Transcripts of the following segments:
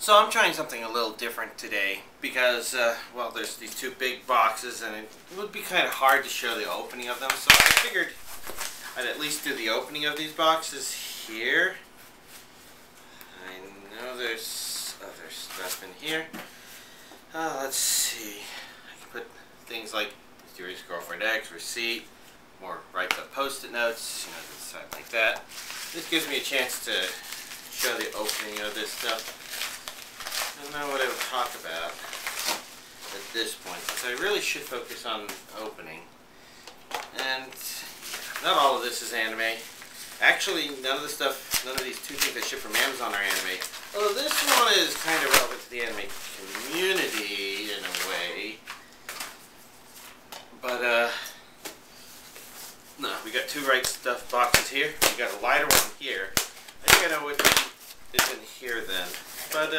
So I'm trying something a little different today because, well, there's these two big boxes and it would be kind of hard to show the opening of them. So I figured I'd at least do the opening of these boxes here. I know there's other stuff in here. Let's see. I can put things like Mysterious Girlfriend X, receipt, more write-up post-it notes, you know, stuff like that. This gives me a chance to show the opening of this stuff. I don't know what I would talk about at this point, since I really should focus on opening. And not all of this is anime. Actually, none of these two things I ship from Amazon are anime. Although this one is kind of relevant to the anime community in a way. But, no, we got two Right Stuff boxes here. We got a lighter one here. I think I know what is in here then. But,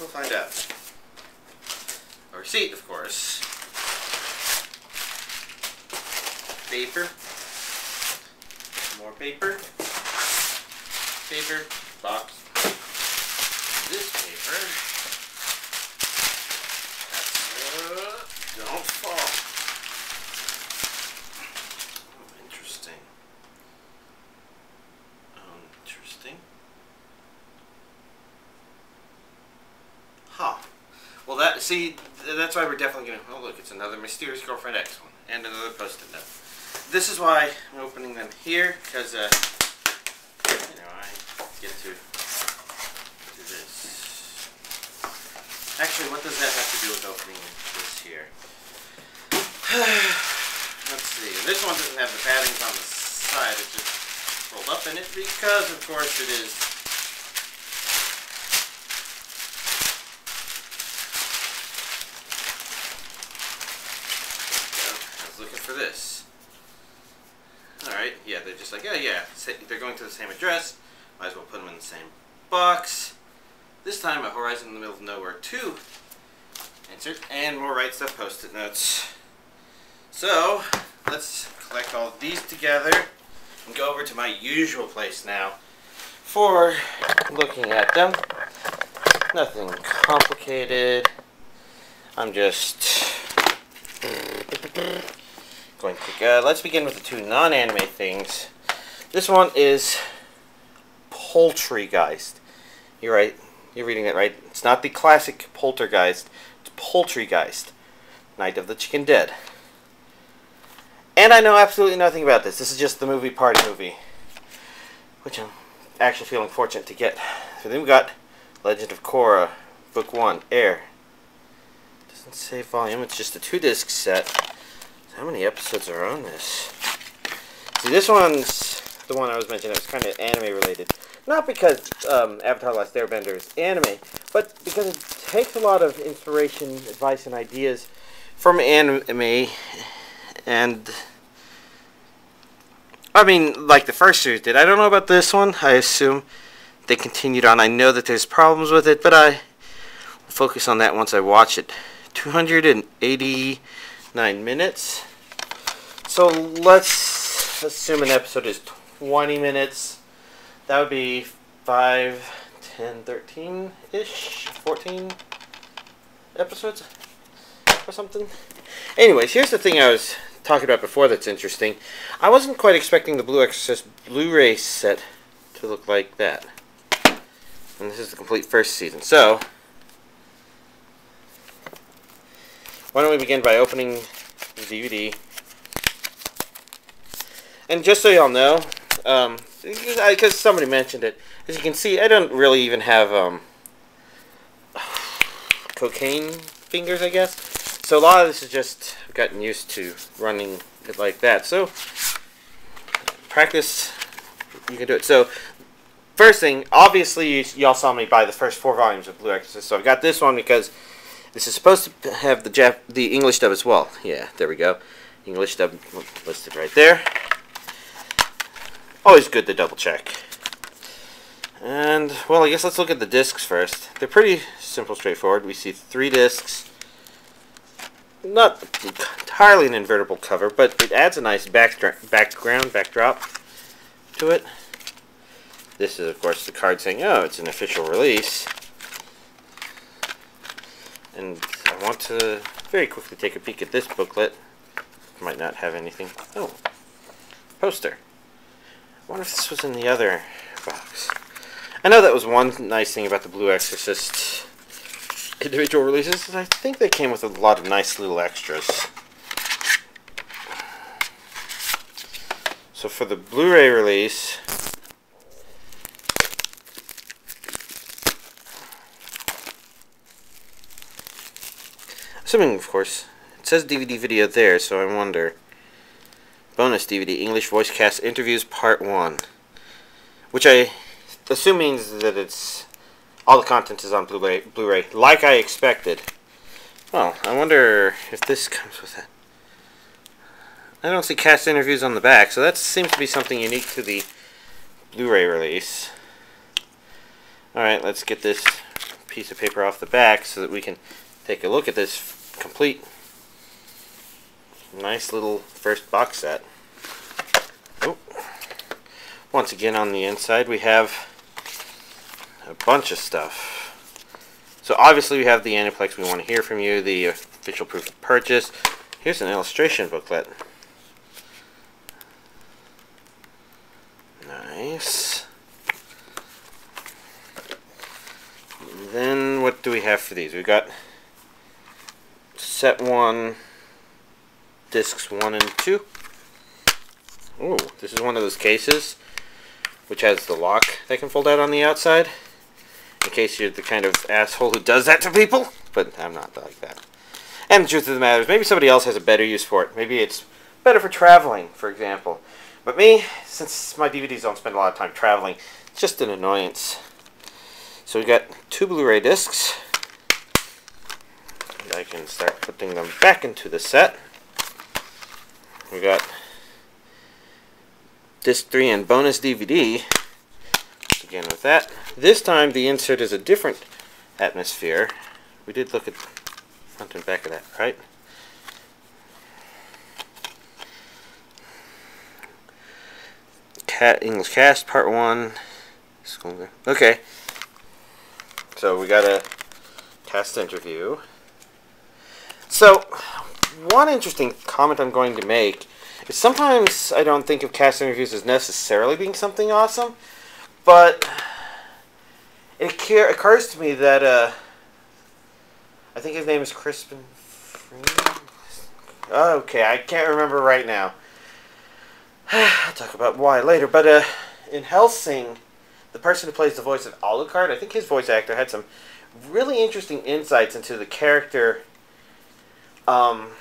we'll find out. A receipt, of course. Paper. More paper. Paper. Box. This paper. Don't fall. Oh, interesting. Interesting. Huh. Well, that's why we're definitely going to... Oh, look, it's another Mysterious Girlfriend X one. And another post-it note. This is why I'm opening them here, because, you know, I get to do this. Actually, what does that have to do with opening this here? Let's see. This one doesn't have the paddings on the side. It's just rolled up in it because, of course, it is... Looking for this. Alright, yeah, they're just like, oh yeah, they're going to the same address, might as well put them in the same box. This time, a Horizon in the Middle of Nowhere 2 insert, and more Right Stuff post-it notes. So, let's collect all of these together and go over to my usual place now for looking at them. Nothing complicated. I'm just... going quick. Let's begin with the two non-anime things. This one is Poultrygeist. You're right. You're reading it right. It's not the classic Poultrygeist. It's Poultrygeist. Night of the Chicken Dead. And I know absolutely nothing about this. This is just the movie party movie, which I'm actually feeling fortunate to get. So then we got Legend of Korra, Book 1, Air. Doesn't say volume. It's just a 2-disc set. How many episodes are on this? See, this one's the one I was mentioning that was kind of anime related. Not because Avatar: Last Airbender is anime, but because it takes a lot of inspiration, advice, and ideas from anime. And, I mean, like the first series did. I don't know about this one. I assume they continued on. I know that there's problems with it, but I will focus on that once I watch it. 289 minutes. So let's assume an episode is 20 minutes. That would be 5, 10, 13-ish, 14 episodes or something. Anyways, here's the thing I was talking about before that's interesting. I wasn't quite expecting the Exorcist Blu-ray set to look like that. And this is the complete first season. So, why don't we begin by opening the DVD. And just so y'all know, because somebody mentioned it, as you can see, I don't really even have cocaine fingers, I guess. So a lot of this is just, I've gotten used to running it like that. So, practice, you can do it. So, first thing, obviously, y'all saw me buy the first 4 volumes of Blue Exorcist. So I got this one because this is supposed to have the English dub as well. Yeah, there we go. English dub listed right there. Always good to double check. And, well, I guess let's look at the discs first. They're pretty simple, straightforward. We see 3 discs. Not entirely an invertible cover, but it adds a nice backdrop to it. This is, of course, the card saying, oh, it's an official release. And I want to very quickly take a peek at this booklet. Might not have anything. Oh, poster. I wonder if this was in the other box. I know that was one nice thing about the Blue Exorcist individual releases, is I think they came with a lot of nice little extras. So for the Blu-ray release, assuming, of course, it says DVD video there, so I wonder. Bonus DVD, English voice cast interviews part 1. Which I assume means that it's all the content is on Blu-ray, like I expected. Well, I wonder if this comes with it. I don't see cast interviews on the back, so that seems to be something unique to the Blu-ray release. Alright, let's get this piece of paper off the back so that we can take a look at this complete, nice little first box set. Oh. Once again, on the inside we have a bunch of stuff. So obviously we have the Aniplex We Want to Hear From You, the official proof of purchase. Here's an illustration booklet. Nice. And then what do we have for these? We've got set 1, discs 1 and 2. Ooh, this is one of those cases which has the lock that can fold out on the outside, in case you're the kind of asshole who does that to people. But I'm not like that. And the truth of the matter is, maybe somebody else has a better use for it. Maybe it's better for traveling, for example. But me, since my DVDs don't spend a lot of time traveling, it's just an annoyance. So we got 2 Blu-ray discs. And I can start putting them back into the set. We got disc 3 and bonus DVD. Again with that. This time the insert is a different atmosphere. We did look at front and back of that, right? English cast part 1. Okay. So we got a cast interview. So one interesting comment I'm going to make is sometimes I don't think of cast interviews as necessarily being something awesome, but it occurs to me that I think his name is Crispin Freeman. Okay, I can't remember right now. I'll talk about why later, but in Hellsing, the person who plays the voice of Alucard, I think his voice actor had some really interesting insights into the character from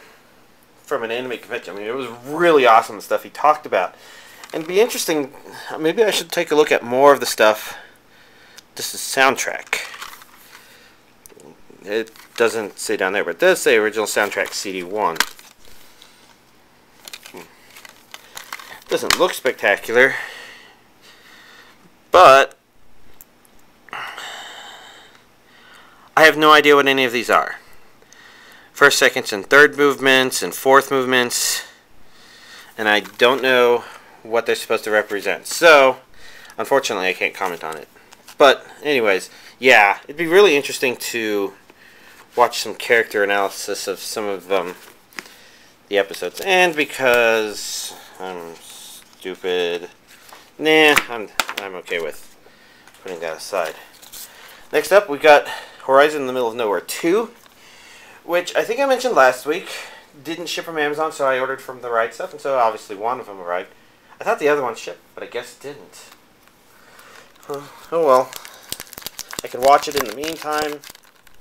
an anime convention. I mean, it was really awesome, the stuff he talked about. And it'd be interesting, maybe I should take a look at more of the stuff. This is soundtrack. It doesn't say down there, but it does say original soundtrack CD1. Doesn't look spectacular, but I have no idea what any of these are. First, second, and third movements, and fourth movements, and I don't know what they're supposed to represent. So, unfortunately, I can't comment on it. But, anyways, yeah, it'd be really interesting to watch some character analysis of some of the episodes. And because I'm stupid, nah, I'm okay with putting that aside. Next up, we got Horizon in the Middle of Nowhere 2, which I think I mentioned last week. Didn't ship from Amazon, so I ordered from the right stuff, and so obviously one of them arrived. I thought the other one shipped, but I guess it didn't. Oh well. I can watch it in the meantime.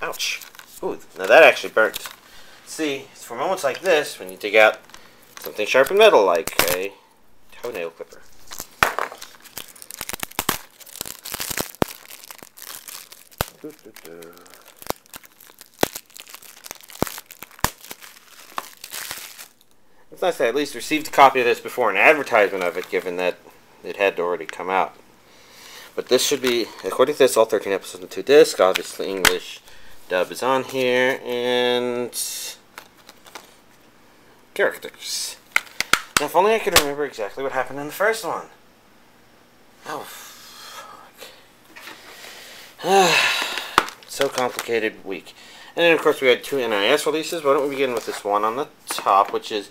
Ouch. Ooh, now that actually burnt. See, it's for moments like this when you dig out something sharp and metal, like a toenail clipper. It's nice that I at least received a copy of this before an advertisement of it, given that it had already come out. But this should be, according to this, all 13 episodes and 2 discs. Obviously, English dub is on here, and characters. Now, if only I could remember exactly what happened in the first one. Oh, fuck. So complicated week. And then, of course, we had 2 NIS releases. Why don't we begin with this one on the top, which is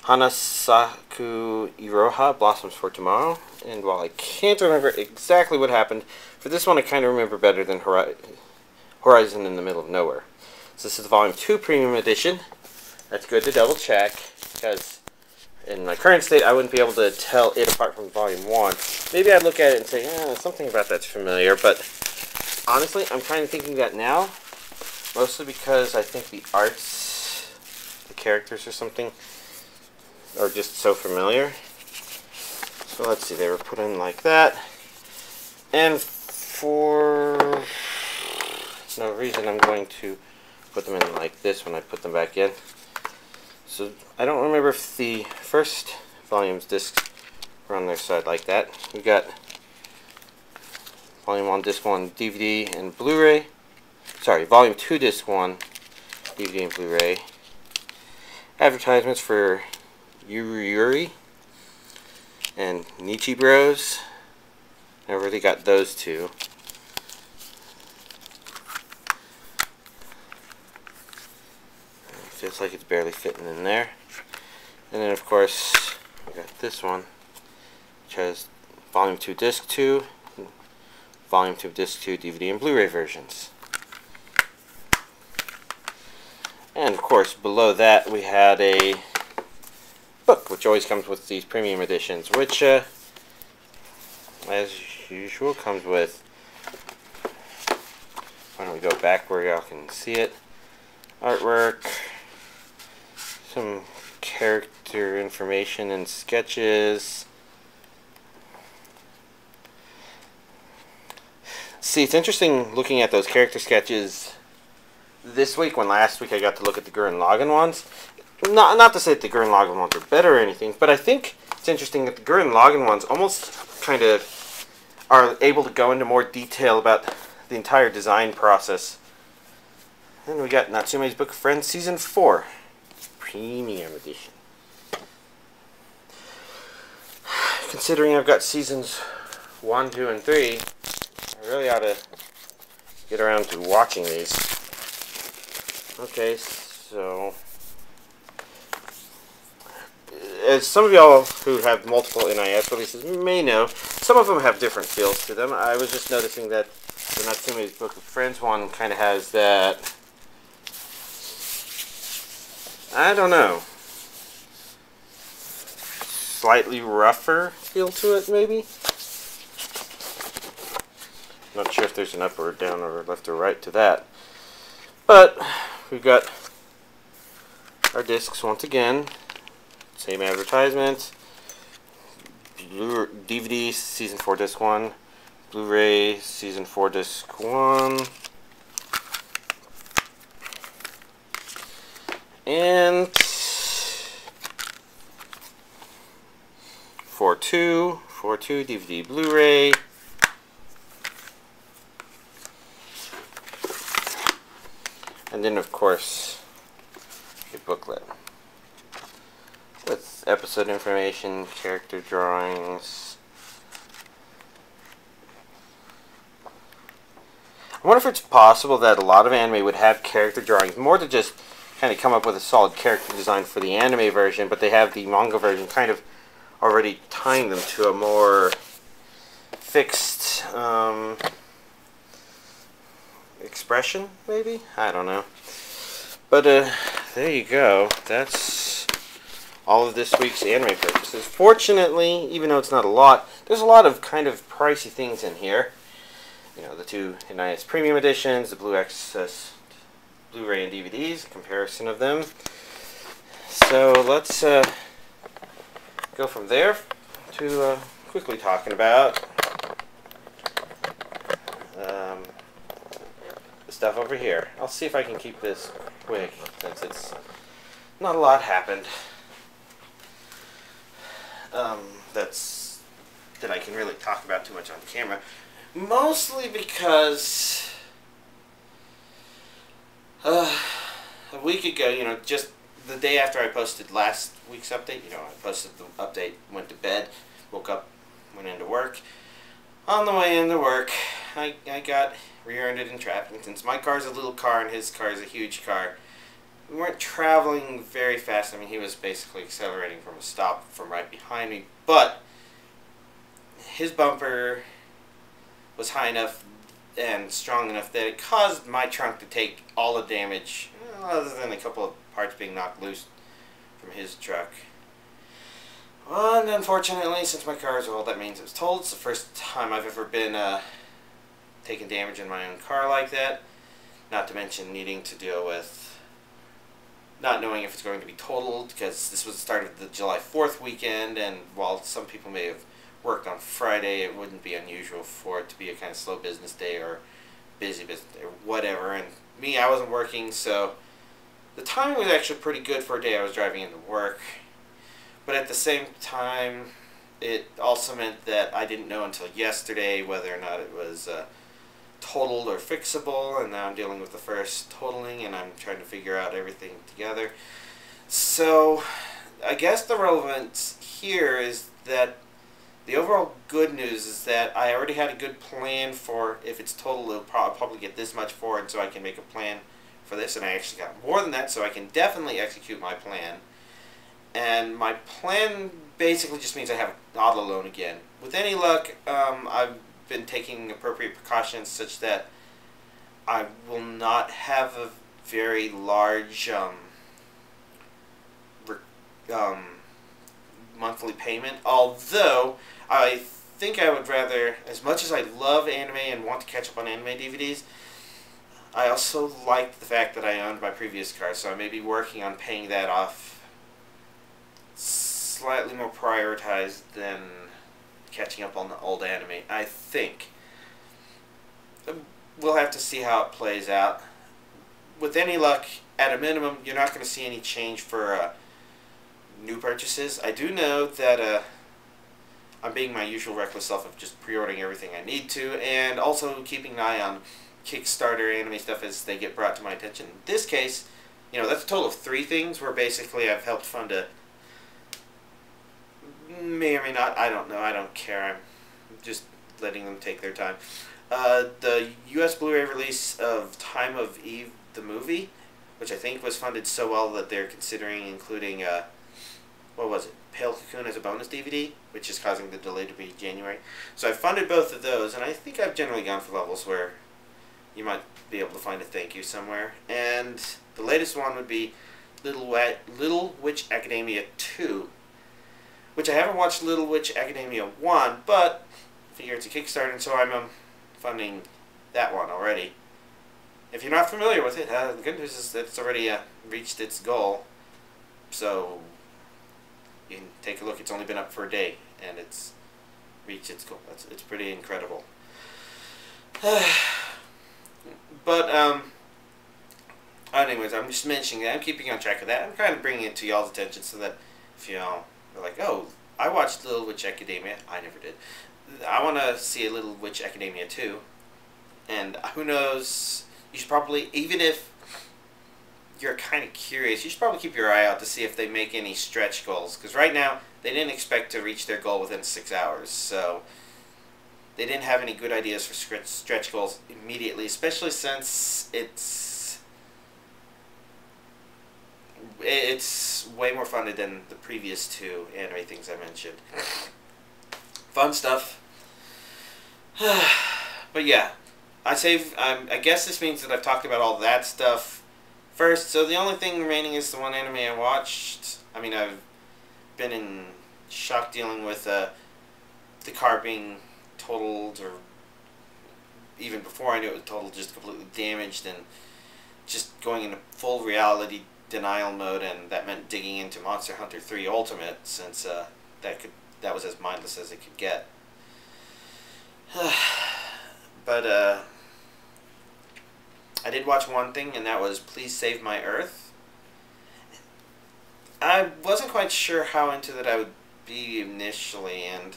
Hanasuka Iroha, Blossoms for Tomorrow. And while I can't remember exactly what happened, for this one I kind of remember better than Horizon in the Middle of Nowhere. So this is the Volume 2 Premium Edition. That's good to double check, because in my current state I wouldn't be able to tell it apart from Volume 1. Maybe I'd look at it and say, something about that's familiar, but honestly, I'm kind of thinking that now. Mostly because I think the arts, the characters or something, are just so familiar. So let's see, they were put in like that. And for no reason, I'm going to put them in like this when I put them back in. So I don't remember if the first volume's discs were on their side like that. We got Volume 1, Disc 1, DVD and Blu-ray. Sorry, Volume 2, Disc 1, DVD and Blu-ray. Advertisements for Yuri and Nichi Bros. I really got those two. Feels like it's barely fitting in there. And then, of course, we got this one, which has Volume 2, Disc 2, Volume 2, Disc 2, DVD and Blu-ray versions. And of course, below that we had a book, which always comes with these premium editions, which, as usual, comes with, why don't we go back where y'all can see it, artwork, some character information and sketches. See, it's interesting looking at those character sketches this week, when last week I got to look at the Gurren Lagann ones. Not to say that the Gurren Lagann ones are better or anything, but I think it's interesting that the Gurren Lagann ones almost kind of are able to go into more detail about the entire design process. And we got Natsume's Book of Friends Season 4, Premium Edition. Considering I've got Seasons 1, 2, and 3, I really ought to get around to watching these. Okay, so as some of y'all who have multiple NIS releases may know, some of them have different feels to them. I was just noticing that the Natsume's Book of Friends one kind of has that, I don't know, slightly rougher feel to it, maybe? Not sure if there's an up or down or left or right to that. But we've got our discs once again. Same advertisement. DVD Season 4 Disc 1. Blu-ray Season 4 Disc 1. And 4.2 DVD Blu-ray. And then, of course, a booklet with episode information, character drawings. I wonder if it's possible that a lot of anime would have character drawings, more to just kind of come up with a solid character design for the anime version, but they have the manga version kind of already tying them to a more fixed expression, maybe? I don't know. But there you go. That's all of this week's anime purchases. Fortunately, even though it's not a lot, there's a lot of kind of pricey things in here. You know, the 2 NIS Premium Editions, the Blue Access Blu-ray and DVDs, comparison of them. So let's go from there to quickly talking about the stuff over here. I'll see if I can keep this quick, since it's not a lot happened. That I can really talk about too much on camera. Mostly because a week ago, you know, just the day after I posted last week's update, you know, I posted the update, went to bed, woke up, went into work. On the way into work, I got rear-ended in traffic. And since my car's a little car and his car is a huge car, we weren't traveling very fast. I mean, he was basically accelerating from a stop from right behind me, but his bumper was high enough and strong enough that it caused my trunk to take all the damage, other than a couple of parts being knocked loose from his truck. Well, and unfortunately, since my car is old, that means it was totaled. It's the first time I've ever been taking damage in my own car like that. Not to mention needing to deal with not knowing if it's going to be totaled, because this was the start of the July 4th weekend, and while some people may have worked on Friday, it wouldn't be unusual for it to be a kind of slow business day or busy business day or whatever. And me, I wasn't working, so the timing was actually pretty good for a day I was driving into work. But at the same time, it also meant that I didn't know until yesterday whether or not it was totaled or fixable, and now I'm dealing with the first totaling, and I'm trying to figure out everything together. So I guess the relevance here is that the overall good news is that I already had a good plan for if it's total, it'll probably get this much for it, so I can make a plan for this, and I actually got more than that, so I can definitely execute my plan. And my plan basically just means I have an auto loan again. With any luck, I've been taking appropriate precautions such that I will not have a very large monthly payment, although I think I would rather, as much as I love anime and want to catch up on anime DVDs, I also like the fact that I owned my previous car, so I may be working on paying that off slightly more prioritized than catching up on the old anime, I think. We'll have to see how it plays out. With any luck, at a minimum, you're not going to see any change for new purchases. I do know that I'm being my usual reckless self of just pre-ordering everything I need to, and also keeping an eye on Kickstarter anime stuff as they get brought to my attention. In this case, that's a total of 3 things where basically I've helped fund a, may or may not, I don't know, I don't care, I'm just letting them take their time. The US Blu-ray release of Time of Eve, the movie, which I think was funded so well that they're considering including, what was it, Pale Cocoon as a bonus DVD, which is causing the delay to be January. So I funded both of those, and I think I've generally gone for levels where you might be able to find a thank you somewhere. And the latest one would be Little Witch Academia 2, which I haven't watched Little Witch Academia 1, but I figure it's a Kickstarter, and so I'm funding that one already. If you're not familiar with it, the good news is that it's already reached its goal. So you can take a look. It's only been up for a day, and it's reached its goal. It's pretty incredible. But anyways, I'm just mentioning that. I'm keeping on track of that. I'm kind of bringing it to y'all's attention so that if y'all are like, oh, I watched Little Witch Academia. I never did. I want to see a Little Witch Academia 2. And who knows, you should probably, even if you're kind of curious, you should probably keep your eye out to see if they make any stretch goals. Because right now, they didn't expect to reach their goal within 6 hours. So they didn't have any good ideas for stretch goals immediately, especially since it's way more funded than the previous 2 anime things I mentioned. Fun stuff. But yeah, I guess this means that I've talked about all that stuff first, so the only thing remaining is the one anime I watched. I mean, I've been in shock dealing with the car being totaled, or even before I knew it was totaled, just completely damaged, and just going into full reality denial mode, and that meant digging into Monster Hunter 3 Ultimate, since that was as mindless as it could get. But I did watch one thing, and that was Please Save My Earth. I wasn't quite sure how into that I would be initially, and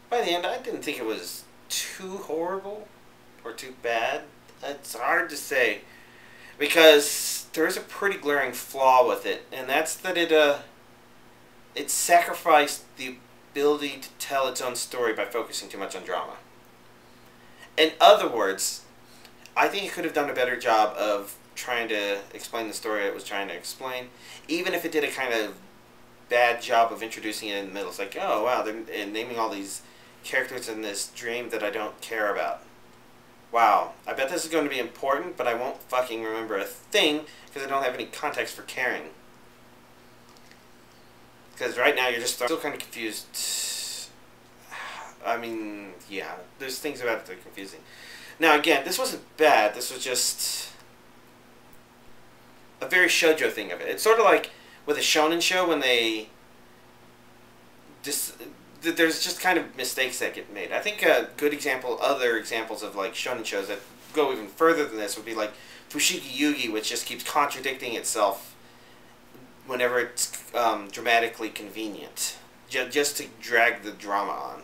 by the end I didn't think it was too horrible or too bad. It's hard to say, because there is a pretty glaring flaw with it, and that's that it sacrificed the ability to tell its own story by focusing too much on drama. In other words, I think it could have done a better job of trying to explain the story it was trying to explain, even if it did a kind of bad job of introducing it in the middle. It's like, oh wow, they're naming all these characters in this dream that I don't care about. Wow, I bet this is going to be important, but I won't fucking remember a thing because I don't have any context for caring. Because right now you're just still kind of confused. I mean, yeah, there's things about it that are confusing. Now again, this wasn't bad, this was just a very shoujo thing of it. It's sort of like with a shonen show when they there's just kind of mistakes that get made. I think a good example, other examples of like shonen shows that go even further than this would be like Fushigi Yugi, which just keeps contradicting itself whenever it's dramatically convenient, just to drag the drama on.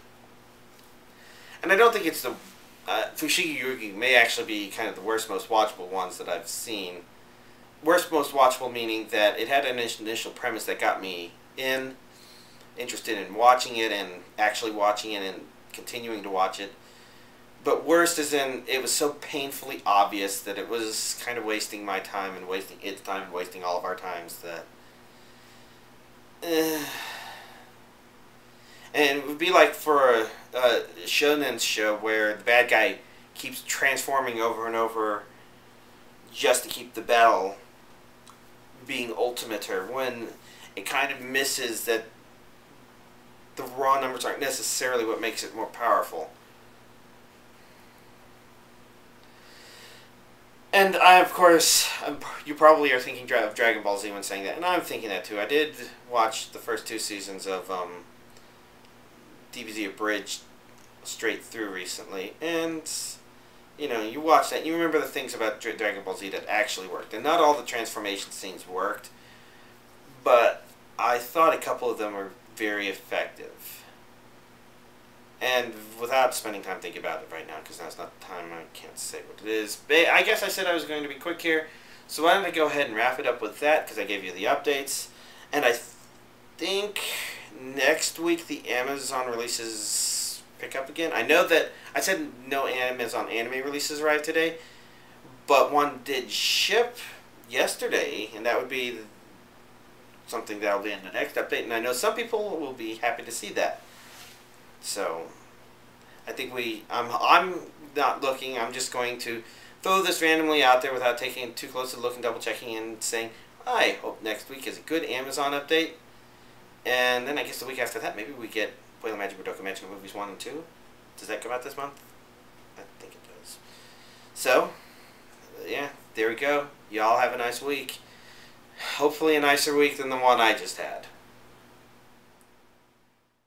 And I don't think it's the Fushigi Yugi may actually be kind of the worst, most watchable ones that I've seen. Worst, most watchable meaning that it had an initial premise that got me interested in watching it and actually watching it and continuing to watch it. But worst is in it was so painfully obvious that it was kind of wasting my time and wasting its time and wasting all of our times that... And it would be like for a shonen show where the bad guy keeps transforming over and over just to keep the battle being ultimater, when it kind of misses that the raw numbers aren't necessarily what makes it more powerful. And I, of course, you probably are thinking of Dragon Ball Z when saying that, and I'm thinking that too. I did watch the first 2 seasons of DBZ Abridged straight through recently, and you know, you watch that and you remember the things about Dragon Ball Z that actually worked. And not all the transformation scenes worked, but I thought a couple of them were very effective. And without spending time thinking about it right now, because now's not the time, I can't say what it is. But I guess I said I was going to be quick here, so why don't I go ahead and wrap it up with that, because I gave you the updates. And I think next week the Amazon releases pick up again. I know that I said no Amazon anime releases arrived today, but one did ship yesterday, and that would be something that will be in the next update. And I know some people will be happy to see that. So I think I'm not looking. I'm just going to throw this randomly out there without taking too close a look and double checking and saying I hope next week is a good Amazon update. And then I guess the week after that, maybe we get Puella Magic Budoka Magic Movies 1 and 2. Does that come out this month? I think it does. So, yeah, there we go. Y'all have a nice week. Hopefully a nicer week than the one I just had.